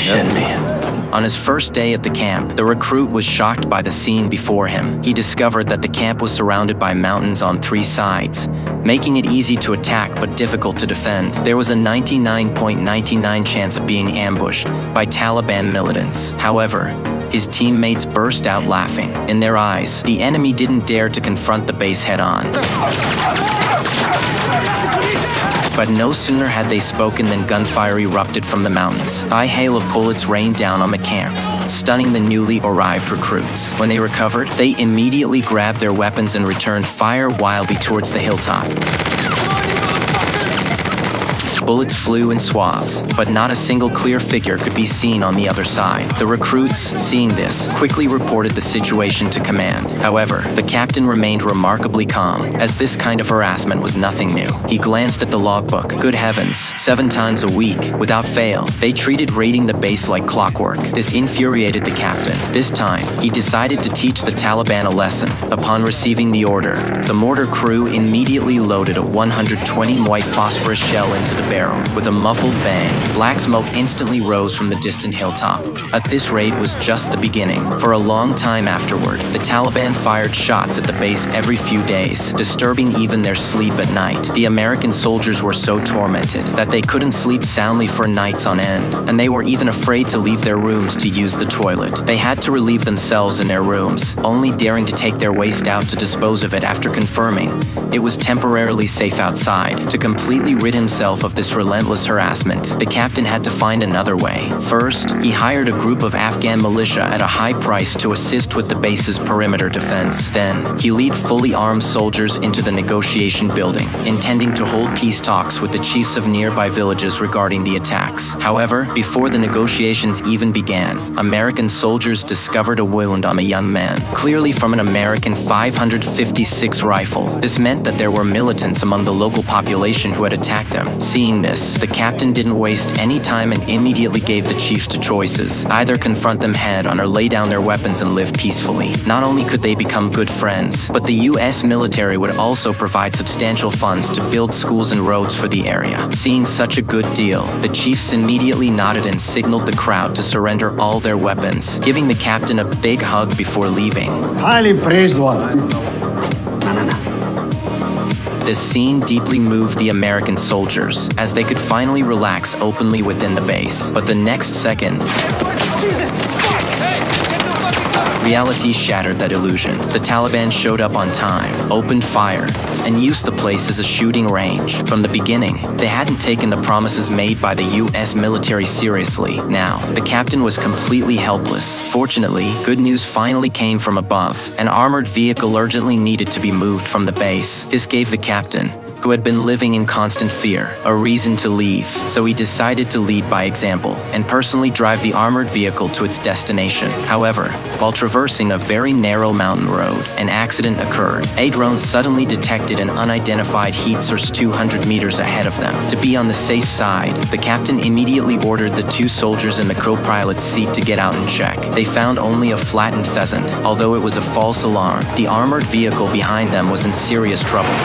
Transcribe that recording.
Shouldn't be. On his first day at the camp, the recruit was shocked by the scene before him. He discovered that the camp was surrounded by mountains on 3 sides, making it easy to attack but difficult to defend. There was a 99.99% chance of being ambushed by Taliban militants. However, his teammates burst out laughing. In their eyes, the enemy didn't dare to confront the base head-on. But no sooner had they spoken than gunfire erupted from the mountains. A hail of bullets rained down on the camp, stunning the newly arrived recruits. When they recovered, they immediately grabbed their weapons and returned fire wildly towards the hilltop. Bullets flew in swaths, but not a single clear figure could be seen on the other side. The recruits, seeing this, quickly reported the situation to command. However, the captain remained remarkably calm, as this kind of harassment was nothing new. He glanced at the logbook. Good heavens, 7 times a week, without fail, they treated raiding the base like clockwork. This infuriated the captain. This time, he decided to teach the Taliban a lesson. Upon receiving the order, the mortar crew immediately loaded a 120 white phosphorus shell into the barrel. With a muffled bang, black smoke instantly rose from the distant hilltop. At this raid was just the beginning. For a long time afterward, the Taliban fired shots at the base every few days, disturbing even their sleep at night. The American soldiers were so tormented that they couldn't sleep soundly for nights on end, and they were even afraid to leave their rooms to use the toilet. They had to relieve themselves in their rooms, only daring to take their waste out to dispose of it after confirming it was temporarily safe outside. To completely rid himself of this relentless harassment, the captain had to find another way. First, he hired a group of Afghan militia at a high price to assist with the base's perimeter defense. Then, he led fully armed soldiers into the negotiation building, intending to hold peace talks with the chiefs of nearby villages regarding the attacks. However, before the negotiations even began, American soldiers discovered a wound on a young man, clearly from an American 556 rifle. This meant that there were militants among the local population who had attacked them. Seeing this, the captain didn't waste any time and immediately gave the chiefs 2 choices: either confront them head-on or lay down their weapons and live peacefully. Not only could they become good friends, but the U.S. military would also provide substantial funds to build schools and roads for the area. Seeing such a good deal, the chiefs immediately nodded and signaled the crowd to surrender all their weapons, giving the captain a big hug before leaving. Highly praised one. This scene deeply moved the American soldiers, as they could finally relax openly within the base. But the next second, reality shattered that illusion. The Taliban showed up on time, opened fire, and used the place as a shooting range. From the beginning, they hadn't taken the promises made by the U.S. military seriously. Now, the captain was completely helpless. Fortunately, good news finally came from above. An armored vehicle urgently needed to be moved from the base. This gave the captain, who had been living in constant fear, a reason to leave. So he decided to lead by example and personally drive the armored vehicle to its destination. However, while traversing a very narrow mountain road, an accident occurred. A drone suddenly detected an unidentified heat source 200 meters ahead of them. To be on the safe side, the captain immediately ordered the 2 soldiers in the co-pilot's seat to get out and check. They found only a flattened pheasant. Although it was a false alarm, the armored vehicle behind them was in serious trouble.